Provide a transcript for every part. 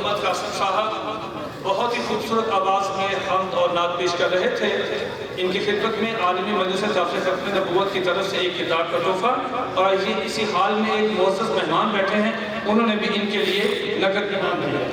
محمد قاسم صاحب بہت ہی خوبصورت آواز میں حمد اور نعت پیش کر رہے تھے. ان کی خدمت میں عالمی مجلس تحفظ ختم نبوت کی طرف سے ایک کتاب کا تحفہ اور یہ اسی حال میں ایک معزز مہمان بیٹھے ہیں, انہوں نے بھی ان کے لیے نقد انعام دیا.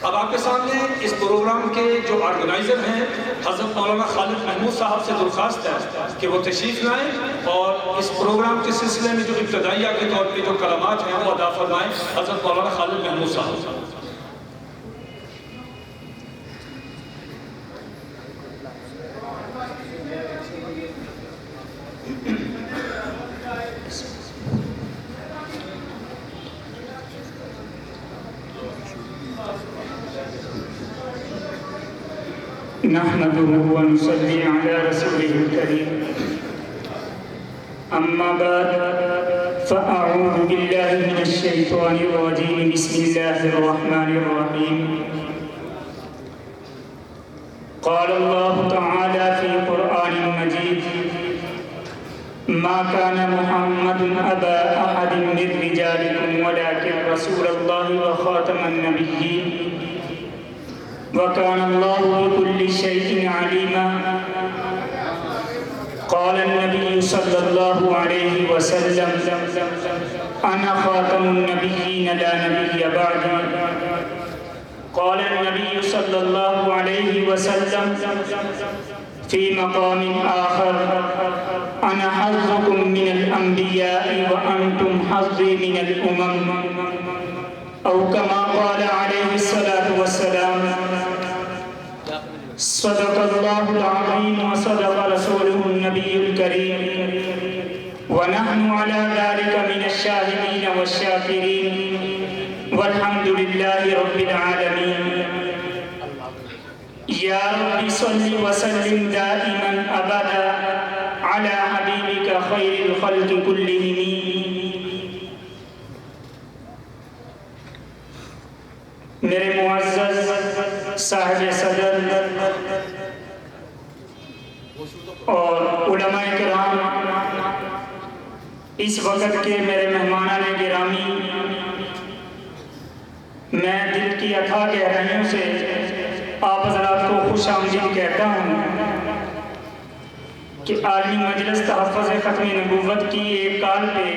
اب آپ کے سامنے اس پروگرام کے جو آرگنائزر ہیں حضرت مولانا خالد محمود صاحب سے درخواست ہے کہ وہ تشریف لائیں اور اس پروگرام کے سلسلے میں جو ابتدائیہ کے طور پہ جو کلمات ہیں وہ ادا فرمائیں. حضرت مولانا خالد محمود صاحب. نحمده ونصلي على رسوله الكريم. أما بعد فأعوذ بالله من الشيطان الرجيم. بسم الله الرحمن الرحيم. قال الله تعالى في القرآن المجيد ما كان محمد أبا أحد من رجالكم ولكن رسول الله وخاتم النبيين وكان الله بكل شيء عليما. قال النبي صلى الله عليه وسلم أنا خاتم النبيين لا نبي بعدي. قال النبي صلى الله عليه وسلم في مقام آخر أنا حظكم من الأنبياء وأنتم حظي من الأمم أو كما قال عليه الصلاة والسلام. صدق الله العظيم وصدق رسوله النبي الكريم ونحن على ذلك من الشاهدين والشاكرين والحمد لله رب العالمين. يا رب صل وسلم دائما أبدا على حبيبك خير الخلق كلهم. میرے معزز صاحب صدر اور علماء کرام, اس وقت کے میرے مہمانان گرامی, میں دل کی اتھاہ گہرائیوں سے آپ حضرات کو خوش آمدید کہتا ہوں کہ عالمی مجلس تحفظ ختم نبوت کی ایک کال پہ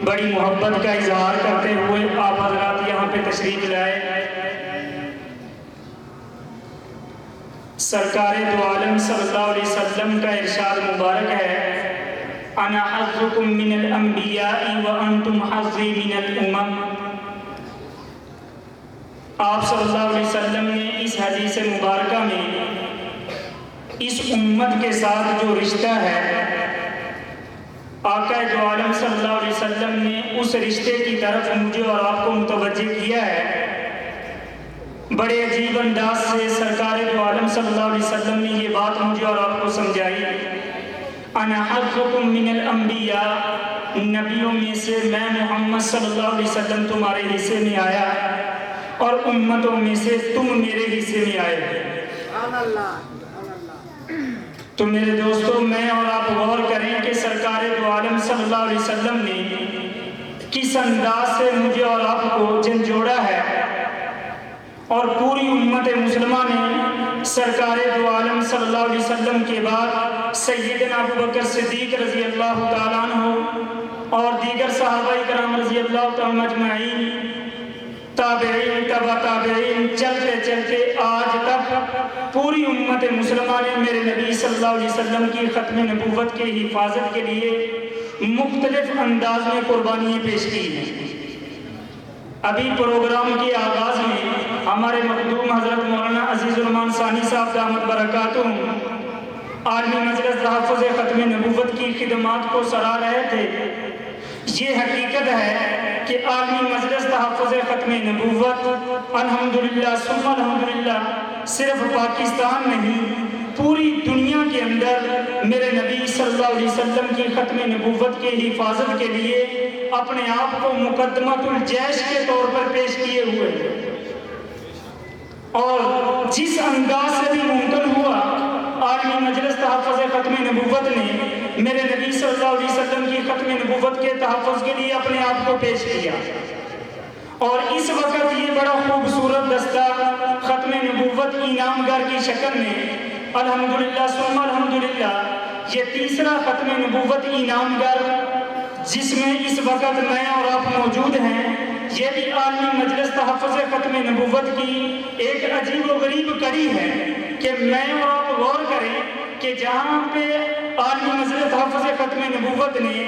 بڑی محبت کا اظہار کرتے ہوئے آپ حضرات یہاں پہ تشریف لائے. سرکار دو عالم صلی اللہ علیہ وسلم کا ارشاد مبارک ہے انا حظکم من الانبیاء وانتم حظی من الامم. آپ صلی اللہ علیہ وسلم نے اس حدیث مبارکہ میں اس امت کے ساتھ جو رشتہ ہے, آقا دو عالم صلی اللہ علیہ وسلم نے اس رشتے کی طرف مجھے اور آپ کو متوجہ کیا ہے. بڑے عجیب انداز سے سرکار دو عالم صلی اللہ علیہ وسلم نے یہ بات مجھے اور آپ کو سمجھائی. انا حظکم من الانبیاء, نبیوں میں سے میں محمد صلی اللہ علیہ وسلم تمہارے حصے میں آیا اور امتوں میں سے تم میرے حصے میں آئے. تو میرے دوستو, میں اور آپ غور کریں کہ سرکار دو عالم صلی اللہ علیہ وسلم نے کس انداز سے مجھے اور آپ کو جھنجھوڑا ہے, اور پوری امت مسلمہ نے سرکار دو عالم صلی اللہ علیہ وسلم کے بعد سیدنا ابوبکر صدیق رضی اللہ تعالیٰ عنہ اور دیگر صحابہ کرام رضی اللہ تعالیٰ اجمعین, تابعین, تبع تابعین, چلتے چلتے آج تک پوری امت مسلمہ نے میرے نبی صلی اللہ علیہ وسلم کی ختم نبوت کی حفاظت کے لیے مختلف انداز میں قربانیاں پیش کی ہیں. ابھی پروگرام کے آغاز میں ہمارے مخدوم حضرت مولانا عزیز الرحمان ثانی صاحب دامت برکاتہم عالمی مجلس تحفظ ختم نبوت کی خدمات کو سراہ رہے تھے. یہ حقیقت ہے کہ عالمی مجلس تحفظ ختم نبوت الحمدللہ ثم الحمدللہ صرف پاکستان نہیں, پوری دنیا کے اندر میرے نبی صلی اللہ علیہ وسلم کی ختم نبوت کی حفاظت کے لیے اپنے آپ کو مقدمۃ الجیش کے طور پر پیش کیے ہوئے. اور جس انداز سے بھی ممکن ہوا عالمی مجلس تحفظ ختم نبوت نے میرے نبی صلی اللہ علیہ وسلم کی ختم نبوت کے تحفظ کے لیے اپنے آپ کو پیش کیا، اور اس وقت یہ بڑا خوبصورت دستہ ختم نبوت انعام گر کی شکل میں الحمدللہ ثم الحمدللہ یہ تیسرا ختم نبوت انعام گر جس میں اس وقت میں اور آپ موجود ہیں، یہ بھی عالمی مجلس تحفظ ختم نبوت کی ایک عجیب و غریب کڑی ہے کہ میں اور آپ غور کریں کہ جہاں پہ عالمی مجلس تحفظ ختم نبوت نے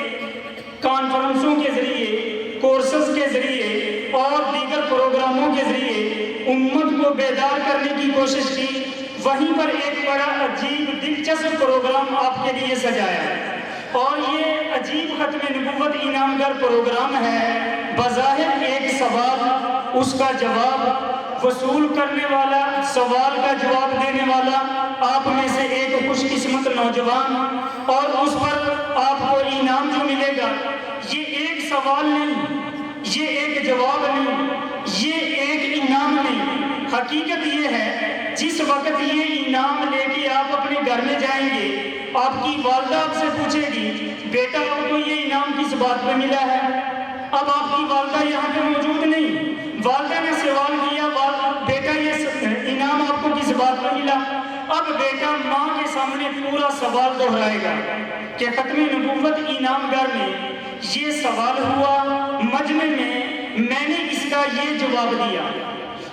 کانفرنسوں کے ذریعے، کورسز کے ذریعے اور دیگر پروگراموں کے ذریعے امت کو بیدار کرنے کی کوشش کی، وہیں پر ایک بڑا عجیب دلچسپ پروگرام آپ کے لیے سجایا ہے، اور یہ عجیب ختم نبوت انعام گر پروگرام ہے بظاہر ایک سوال، اس کا جواب وصول کرنے والا، سوال کا جواب دینے والا آپ میں سے ایک خوش قسمت نوجوان، اور اس پر آپ کو انعام جو ملے گا یہ ایک سوال نہیں، یہ ایک جواب نہیں، یہ ایک انعام نہیں، حقیقت یہ ہے جس وقت یہ انعام لے کے آپ اپنے گھر میں جائیں گے، آپ کی والدہ آپ سے پوچھے گی بیٹا آپ کو یہ انعام کس بات پہ ملا ہے؟ اب آپ کی والدہ یہاں پہ موجود نہیں، والدہ نے سوال کیا بیٹا یہ انعام آپ کو کس بات پہ ملا؟ اب بیٹا ماں کے سامنے پورا سوال دہرائے گا کہ ختم نبوت انعام گر میں یہ سوال ہوا، مجمع میں نے اس کا یہ جواب دیا،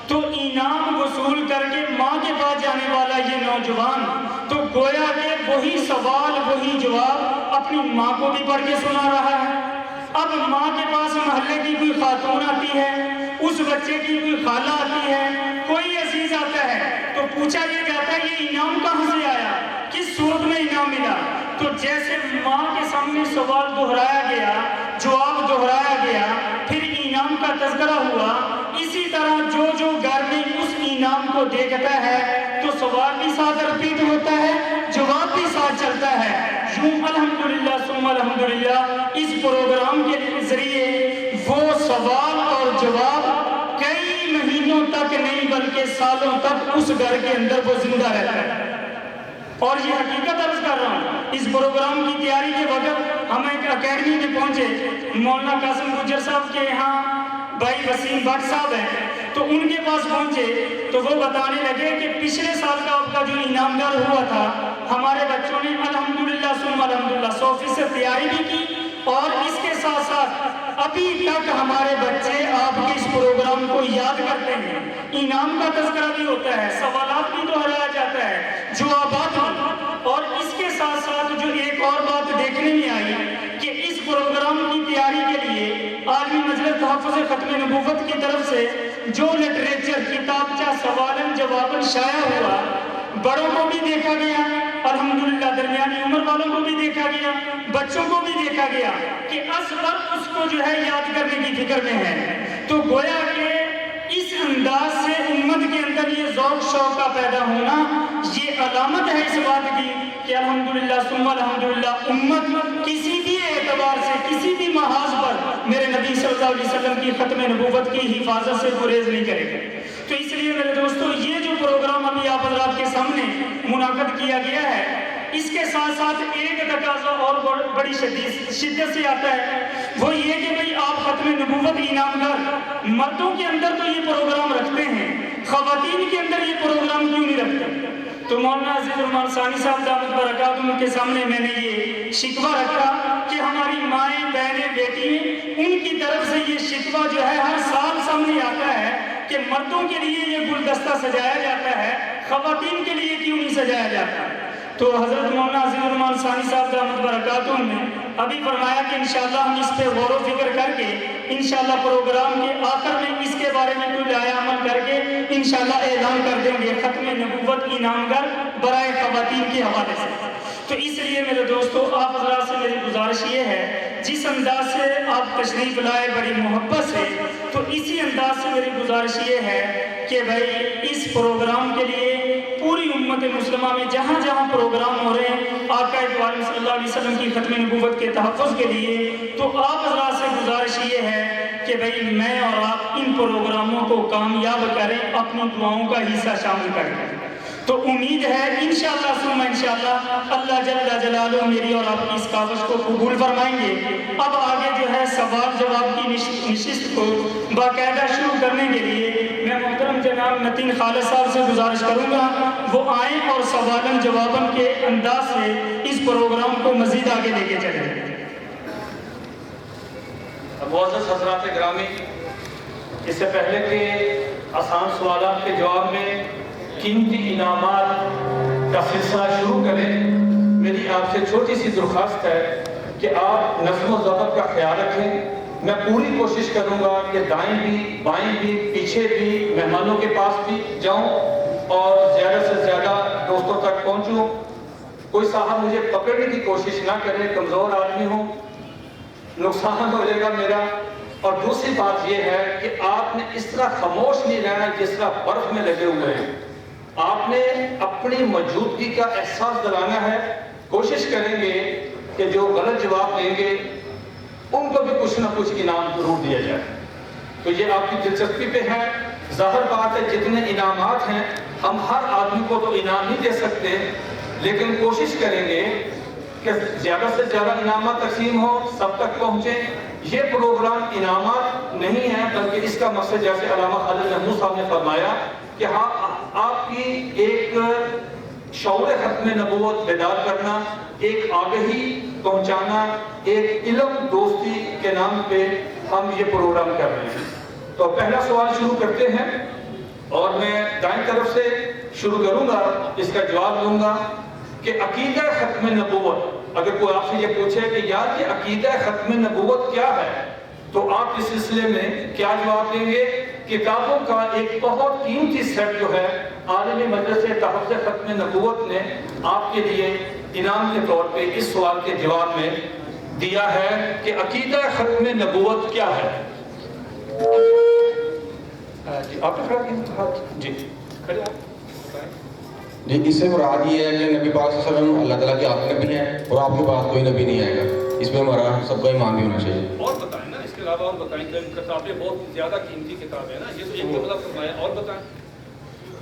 تو انعام وصول کر کے ماں کے پاس جانے والا یہ نوجوان تو گویا کہ وہی سوال وہی جواب اپنی ماں کو بھی پڑھ کے سنا رہا ہے۔ اب ماں کے پاس محلے کی کوئی خاتون آتی ہے، اس بچے کی کوئی خالہ آتی ہے، کوئی عزیز آتا ہے تو پوچھا یہ جاتا ہے یہ انعام کہاں سے آیا، کس صورت میں انعام ملا؟ تو جیسے ماں کے سامنے سوال دہرایا گیا، جواب دہرایا گیا، پھر انعام کا تذکرہ ہوا، اسی طرح جو گھر میں اس انعام کو دیکھتا ہے تو سوال بھی ساتھ رپیٹ ہوتا ہے، جواب بھی ساتھ چلتا ہے۔ یوں الحمدللہ ثم الحمدللہ اس پروگرام کے ذریعے وہ سوال اور جواب کئی مہینوں تک نہیں بلکہ سالوں تک اس گھر کے اندر وہ زندہ رہتا ہے۔ اور یہ حقیقت عرض کر رہا ہوں، اس پروگرام کی تیاری کے وقت ہم ایک اکیڈمی میں پہنچے، مولانا قاسم گجر صاحب کے یہاں بھائی وسیم بٹ صاحب ہیں، تو ان کے پاس پہنچے تو وہ بتانے لگے کہ پچھلے سال کا آپ کا جو انعام گر ہوا تھا ہمارے بچوں نے الحمدللہ ثم الحمدللہ 100% تیاری بھی کی، اور اس کے ساتھ ساتھ ابھی تک ہمارے بچے آپ کے اس پروگرام کو یاد کرتے ہیں، انعام کا تذکرہ بھی ہوتا ہے، سوالات بھی دہرایا جاتا ہے، جوابات بھی۔ اور اس کے ساتھ ساتھ جو ایک اور بات دیکھنے میں آئی کہ اس پروگرام کی تیاری کے لیے عالمی مجلس تحفظ ختم نبوت کی طرف سے جو لٹریچر کتابچہ سوالن جوابن شائع ہوا، بڑوں کو بھی دیکھا گیا، الحمدللہ درمیانی عمر والوں کو بھی دیکھا گیا، بچوں کو بھی دیکھا گیا کہ اصغر اس کو جو ہے یاد کرنے کی فکر میں ہے، تو گویا کہ اس انداز سے امت کے اندر یہ ذوق شوق کا پیدا ہونا یہ علامت ہے اس بات کی کہ الحمدللہ ثم الحمدللہ امت کسی بھی اعتبار سے کسی بھی محاذ پر میرے نبی صلی اللہ علیہ وسلم کی ختم نبوت کی حفاظت سے گریز نہیں کرے گا۔ تو اس لیے میرے دوستو یہ جو پروگرام ابھی آپ حضرات کے سامنے منعقد کیا گیا ہے، اس کے ساتھ ساتھ ایک تقاضا اور بڑی شدت سے آتا ہے، وہ یہ کہ بھئی آپ ختم نبوت انعام گر مردوں کے اندر تو یہ پروگرام رکھتے ہیں، خواتین کے اندر یہ پروگرام کیوں نہیں رکھتے؟ تو مولانا عزیز الرحمان ثانی صاحب دامت برکاتہم کے سامنے میں نے یہ شکوہ رکھا کہ ہماری مائیں بہنیں بیٹی ان کی طرف سے یہ شکوہ جو ہے ہر سال سامنے آتا ہے کہ مردوں کے لیے یہ گلدستہ سجایا جاتا ہے، خواتین کے لیے کیوں نہیں سجایا جاتا؟ تو حضرت مولانا عزیز الرحمان ثانی صاحب دامت برکاتہم نے ابھی فرمایا کہ انشاءاللہ ہم اس پہ غور و فکر کر کے انشاءاللہ پروگرام کے آخر میں اس کے بارے میں کوئی لائحہ عمل کر کے انشاءاللہ اعلان کر دیں گے ختم نبوت انعام گر برائے خواتین کے حوالے سے۔ تو اس لیے میرے دوستو آپ حضرات سے میری گزارش یہ ہے، جس انداز سے آپ تشریف لائے بڑی محبت سے، تو اسی انداز سے میری گزارش یہ ہے کہ بھائی اس پروگرام کے لیے پوری امت مسلمہ میں جہاں جہاں پروگرام ہو رہے ہیں آقا دو عالم صلی اللہ علیہ وسلم کی ختم نبوت کے تحفظ کے لیے، تو آپ حضرات سے گزارش یہ ہے کہ بھئی میں اور آپ ان پروگراموں کو کامیاب کریں، اپنی دعاؤں کا حصہ شامل کریں۔ تو امید ہے انشاءاللہ ثم انشاءاللہ اللہ جل جلالہ میری اور آپ کی اس کاوش کو قبول فرمائیں گے۔ اب آگے جو ہے سوال جواب کی نشست کو باقاعدہ شروع کرنے کے لیے میں محترم جناب نتین خالد صاحب سے گزارش کروں گا وہ آئیں اور سوالن جوابن کے انداز سے اس پروگرام کو مزید آگے لے کے چلیں۔ معزز حضرات گرامی، اس سے پہلے کہ آسان سوالات کے جواب میں قیمتی انعامات کا سلسلہ شروع کریں، میری آپ سے چھوٹی سی درخواست ہے کہ آپ نظم و ضبط کا خیال رکھیں۔ میں پوری کوشش کروں گا کہ دائیں بھی بائیں بھی پیچھے بھی مہمانوں کے پاس بھی جاؤں اور زیادہ سے زیادہ دوستوں تک پہنچوں۔ کوئی صاحب مجھے پکڑنے کی کوشش نہ کرے، کمزور آدمی ہوں، نقصان ہو جائے گا میرا۔ اور دوسری بات یہ ہے کہ آپ نے اس طرح خاموش نہیں رہنا جس طرح برف میں لگے ہوئے ہیں، آپ نے اپنی موجودگی کا احساس دلانا ہے۔ کوشش کریں گے کہ جو غلط جواب دیں گے ان کو بھی کچھ نہ کچھ انعام ضرور دیا جائے۔ تو یہ آپ کی دلچسپی پہ ہے۔ ظاہر بات ہے جتنے انعامات ہیں ہم ہر آدمی کو تو انعام نہیں دے سکتے، لیکن کوشش کریں گے کہ زیادہ سے زیادہ انعامات تقسیم ہو، سب تک پہنچیں۔ یہ پروگرام انعامات نہیں ہے بلکہ اس کا مقصد جیسے علامہ خالد محمود صاحب نے فرمایا کہ ہاں آپ کی ایک شعور ختم نبوت بیدار کرنا، ایک آگہی پہنچانا، ایک علم دوستی کے نام پہ ہم یہ پروگرام کر رہے ہیں۔ تو پہلا سوال شروع کرتے ہیں اور میں دائیں طرف سے شروع کروں گا، اس کا جواب دوں گا کہ عقیدہ ختم نبوت، اگر کوئی آپ سے یہ پوچھے کہ یار یہ عقیدہ ختم نبوت کیا ہے تو آپ اس سلسلے میں کیا جواب دیں گے؟ کتابوں کا ایک بہت قیمتی سیٹ جو ہے عالمی مجلس تحفظ ختم نبوت نے آپ کے لیے انعام کے طور پہ اس سوال کے جواب میں دیا ہے کہ عقیدہ ختم نبوت کیا ہے۔ جی آپ نے کھڑا کیا؟ جی کھڑے ہو۔ جی اس سے مراد یہ ہے کہ نبی پاک صلی اللہ علیہ وسلم اللہ تعالیٰ کے آخری نبی ہیں اور آپ کے بعد کوئی نبی نہیں آئے گا، اس پہ ہمارا سب کا ایمان بھی ہونا چاہیے۔ اور بتائیں نا، اس کے علاوہ اور بتائیں کہ کتابیں بہت زیادہ قیمتی کتاب ہے نا، یہ تو ایک جملہ فرمایا، اور بتائیں۔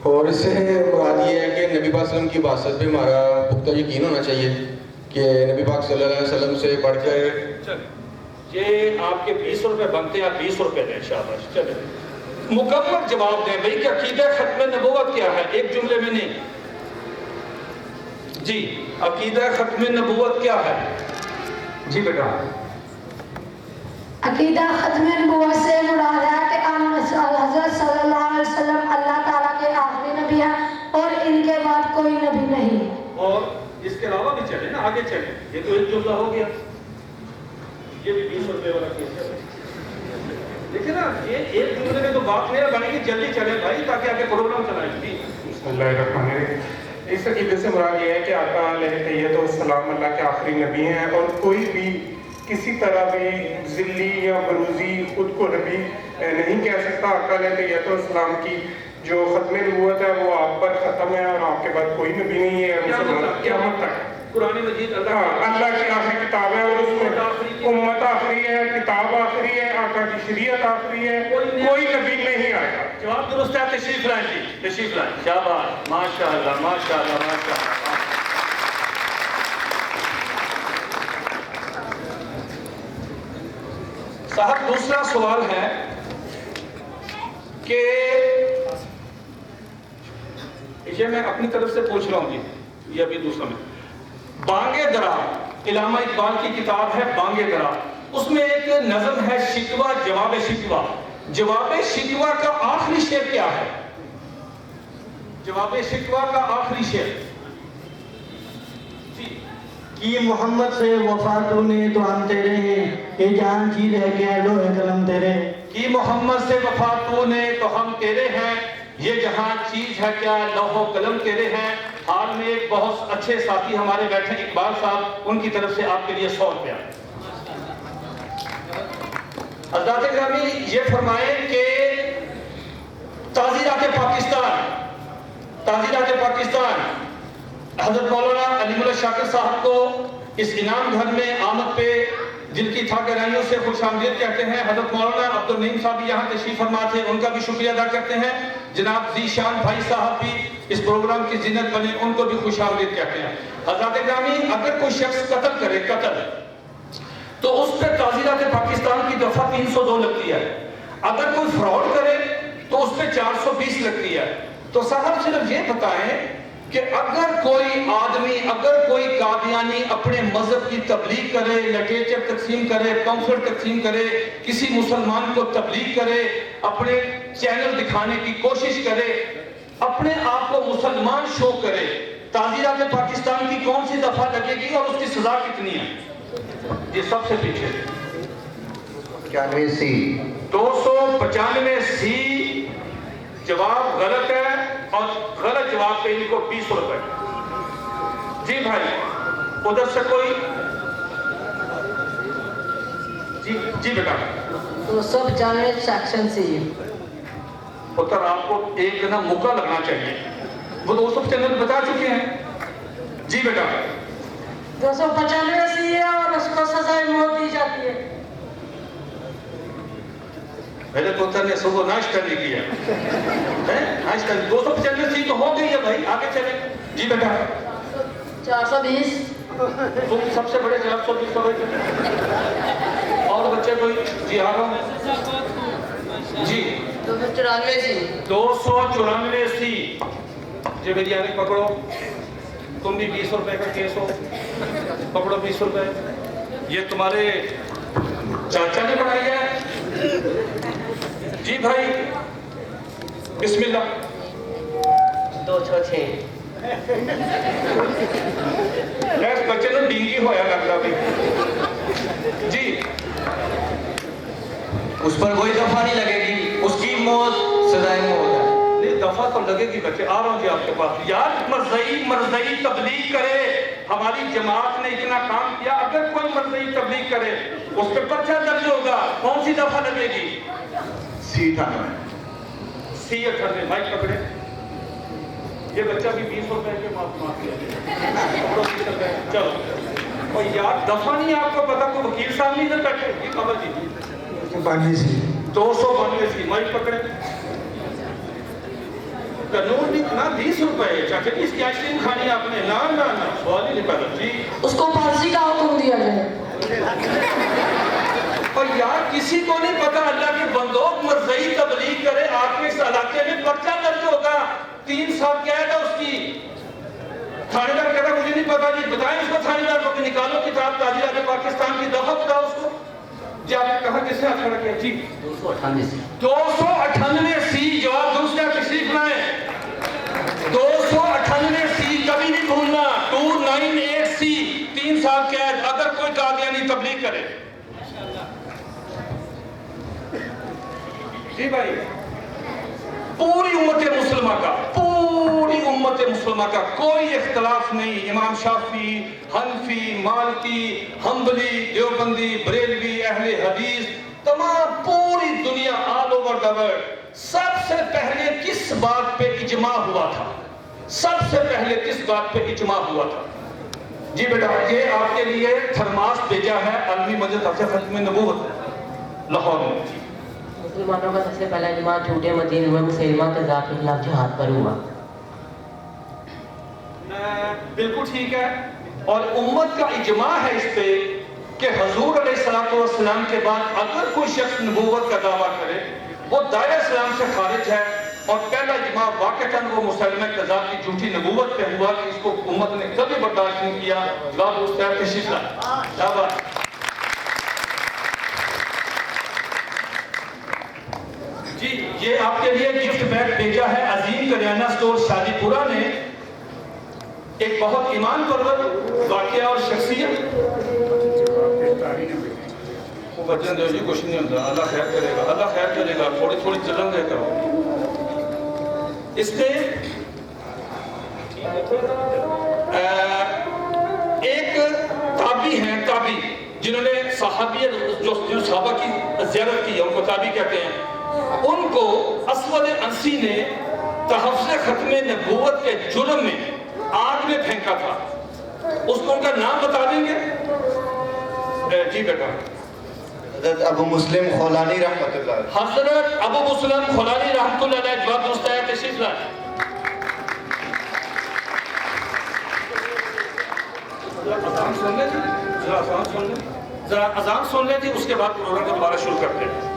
اور اس سے مراد یہ ہے کہ نبی پاک صلی اللہ علیہ وسلم کی باسط پہ ہمارا پختہ یقین ہونا چاہیے کہ نبی پاک صلی اللہ علیہ وسلم سے بڑھ کر چلیں یہ آپ کے 20 روپے بنتے ہیں، آپ 20 روپے دیں شاباش۔ چلیں مکمل جواب دیں بھائی کہ عقیدہ ختم نبوت کیا ہے، ایک جملے میں نہیں۔ جی عقیدہ ختم نبوت کیا ہے؟ جی بیٹا۔ عقیدہ ختم نبوت سے مراد ہے کہ حضرت صلی اللہ علیہ وسلم اللہ تعالیٰ کے آخری نبی ہیں اور ان کے بعد کوئی نبی نہیں ہے۔ اور اس کے علاوہ بھی چلیں نا، آگے چلیں، یہ تو ایک جملہ ہو گیا، یہ بھی 20 روپے والا کیس ہے۔ دیکھیں نا یہ ایک جملے میں تو بات نہیں بنے گی، جلدی چلیں بھائی تاکہ آگے پروگرام چلائیں گی۔ بسم اللہ الرحمن الرحیم۔ اس عقیدے سے مراد یہ ہے کہ آقا علیہ تحیت والسلام اللہ کے آخری نبی ہیں اور کوئی بھی کسی طرح بھی ذلی یا بروزی خود کو نبی نہیں کہہ سکتا۔ آقا علیہ تحیت والسلام کی جو ختم نبوت ہے وہ آپ پر ختم ہے اور آپ کے بعد کوئی نبی نہیں ہے قیامت تک۔ قرآن مجید اللہ کی آخری کتاب ہے اور اس میں امت آخری ہے، کتاب آخری ہے، آقا کی شریعت آخری ہے، کوئی نبی نہیں آئے گا۔ جواب درست ہے، تشریف لائیں جی، تشریف لائیں۔ شاباش، ماشاءاللہ ماشاءاللہ ماشاءاللہ۔ صاحب دوسرا سوال ہے کہ یہ میں اپنی طرف سے پوچھ رہا ہوں جی، یہ ابھی دوسرا میں بانگے درا، علامہ اقبال کی کتاب ہے بانگے درا، اس میں ایک نظم ہے شکوہ جواب شکوہ۔ جواب شکوہ کا آخری شعر کیا ہے؟ جواب شکوہ کا آخری شعر جی۔ کی محمد سے وفا تو نے تو ہم تیرے ہیں، یہ جان چیز ہے کہ لوح قلم تیرے۔ کی محمد سے وفا تو نے تو ہم تیرے ہیں، یہ جہاں چیز ہے کیا لوح و قلم تیرے ہیں۔ حال میں ایک بہت اچھے ساتھی ہمارے بیٹھے اقبال صاحب، ان کی طرف سے آپ کے لیے 100 روپیہ۔ حضرات گرامی یہ فرمائیں کہ تعزیرات پاکستان حضرت مولانا علی ملا شاکر صاحب کو اس انعام گھر میں آمد پہ دل کی تھا گہرائیوں سے خوش آمدید کہتے ہیں. حضرت مولانا عبدالنعیم صاحب بھی یہاں تشریف فرما تھے, ان کا بھی شکریہ ادا کرتے ہیں. جناب ذیشان بھائی صاحب بھی اس پروگرام کی زینت بنے, ان کو بھی خوش آمدید کہتے ہیں. حضرات گرامی, اگر کوئی شخص قتل کرے قتل, تو اس پہ تعزیرات پاکستان کی دفعہ 302 لگتی ہے. اگر کوئی فراڈ کرے تو اس پہ 420 لگتی ہے. تو صاحب صرف یہ بتائیں کہ اگر کوئی آدمی, اگر کوئی قادیانی اپنے مذہب کی تبلیغ کرے, لٹریچر تقسیم کرے, پمفلٹ تقسیم کرے, کسی مسلمان کو تبلیغ کرے, اپنے چینل دکھانے کی کوشش کرے, اپنے آپ کو مسلمان شو کرے, تعزیرات پاکستان کی کون سی دفعہ لگے گی اور اس کی سزا کتنی ہے؟ یہ سب سے پیچھے 295 سی جواب غلط ہے, اور غلط جواب پہ ان کو 20 روپے. جی بھائی ادھر سے کوئی, جی بیٹا 295 سیکشن سی. ادھر آپ کو ایک نا موقع لگنا چاہیے, وہ 295 بتا چکے ہیں. جی بیٹا 295 سی ہے اور اس کو سزائے موت دی جاتی ہے. میرے پتر نے صبح ناشتہ نہیں کیا, ناشتہ 295 سی تو ہو گئی ہے بھائی, آگے چلیں. جی بیٹا 420. تم سب سے بڑے 420 بڑے, اور بچے کوئی. جی آگا جی 294 سی. 294 سی. جی میری آگے پکڑو, تم بھی 20 روپے کا کیس ہو, پکڑو 20 روپے. یہ تمہارے چاچا نے بنائی ہے. جی بھائی بسم اللہ. 206. ایس بچے نے ڈینگی ہویا لگتا بھی. جی اس پر کوئی دفعہ نہیں لگے گی, اس کی موت سزائے موت ہے. نہیں دفعہ تو لگے گی بچے. آ رہا ہوں جی آپ کے پاس. یار مرضی تبلیغ کرے, ہماری جماعت نے اتنا کام کیا, اگر کوئی مرضی تبلیغ کرے اس پہ پرچہ درج ہوگا. کون سی دفعہ لگے گی؟ سی 98. سی 98. مائک پکڑے. یہ بچہ بھی 20 روپے کے معافی. چلو. اور یار دفعہ نہیں آپ کو پتا, کوئی وکیل صاحب نہیں ادھر بیٹھے. جی خبر جی 292 سی. مائک پکڑے. قانون بھی نا 20 روپے. چاچا جی اس کی آئس کریم کھانی آپ نے؟ نا نا نا, سوال ہی نہیں پیدا. جی اس کو پھانسی کا حکم دیا جائے. اور یار کسی کو نہیں پتا, اللہ کی بندوق مرضی تبلیغ کرے, آپ کے اس علاقے میں پرچہ درج ہوگا. 3 سال قید ہے اس کی. تھانے دار کہتا مجھے نہیں پتا. جی بتائیں اس کو, تھانے دار کو نکالو کتاب تعزیرات پاکستان کی دفعہ بتاؤ اس کو. جی آپ نے کہا کس نے ہاتھ کھڑا کیا؟ جی 298 سی. 298 سی. جواب دوسرا تشریف لائیں. 298 سی کبھی نہیں بھولنا. 298 سی 3 سال قید اگر کوئی قادیانی تبلیغ کرے. جی بھائی پوری امت مسلمہ کا کوئی اختلاف نہیں. امام شافعی, حنفی, مالکی, حنبلی, دیوبندی, بریلوی, اہل حدیث, تمام پوری دنیا آل اوور دا ورلڈ سب سے پہلے کس بات پہ اجماع ہوا تھا؟ سب سے پہلے کس بات پہ اجماع ہوا تھا؟ جی بیٹا یہ آپ کے لیے تھرماس بھیجا ہے عالمی مسجد حفظ ختم نبوت لاہور میں. مسلمانوں کا سب سے پہلا اجماع جھوٹے مدین ہوئے مسلمہ تضاد کے خلاف جہاد پر ہوا. بالکل ٹھیک ہے. اور امت کا اجماع ہے اس پہ کہ حضور علیہ السلام کے بعد اگر کوئی شخص نبوت کا دعویٰ کرے وہ دائرہ اسلام سے خارج ہے. اور پہلا اجماع واقعتاً وہ مسلمہ کذاب کی جھوٹی نبوت پہ ہوا کہ اس کو امت نے کبھی برداشت نہیں کیا. لاد استعار تشریف لائے. جی یہ آپ کے لیے گفٹ بیگ بھیجا ہے عظیم کریانہ سٹور شادی پورہ نے. ایک بہت ایمان پرور واقعہ اور شخصیت. وہ بچن دو جی کچھ نہیں ہوتا, اللہ خیر کرے گا, اللہ خیر کرے گا. تھوڑی تھوڑی چلن دے کرو. اس نے ایک تابعی ہیں, تابعی جنہوں نے صحابی جو صحابہ کی زیارت کی ہے ان کو تابعی کہتے ہیں. ان کو اسود انسی نے تحفظ ختم نبوت کے جرم میں آگ میں پھینکا تھا. اس کو ان کا نام بتا دیں گے؟ جی بیٹا. حضرت ابو مسلم خولانی رحمۃ اللہ علیہ. حضرت ابو مسلم خولانی رحمۃ اللہ علیہ جواب درست ہے, تشریف لائیں. ذرا اذان سن لیں, ذرا اذان سن لیں تھی, اس کے بعد پروگرام کو دوبارہ شروع کرتے ہیں.